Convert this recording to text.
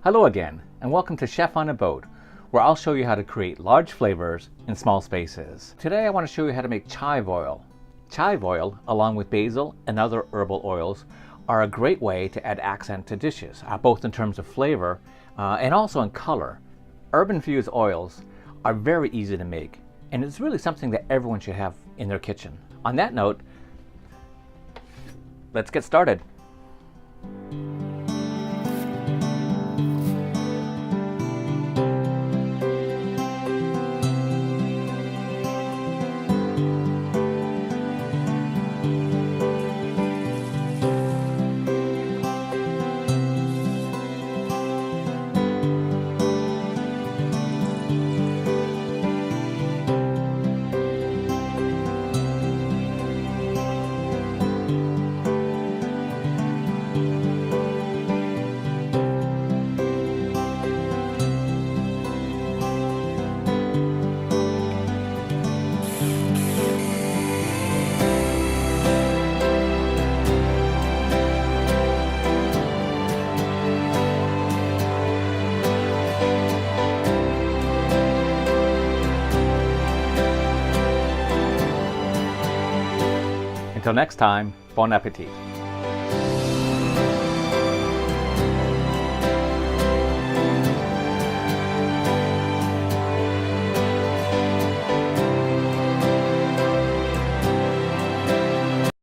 Hello again, and welcome to Chef on a Boat, where I'll show you how to create large flavors in small spaces. Today I want to show you how to make chive oil. Chive oil, along with basil and other herbal oils, are a great way to add accent to dishes, both in terms of flavor and also in color. Herb-infused oils are very easy to make, and it's really something that everyone should have in their kitchen. On that note, let's get started. Until next time, bon appetit.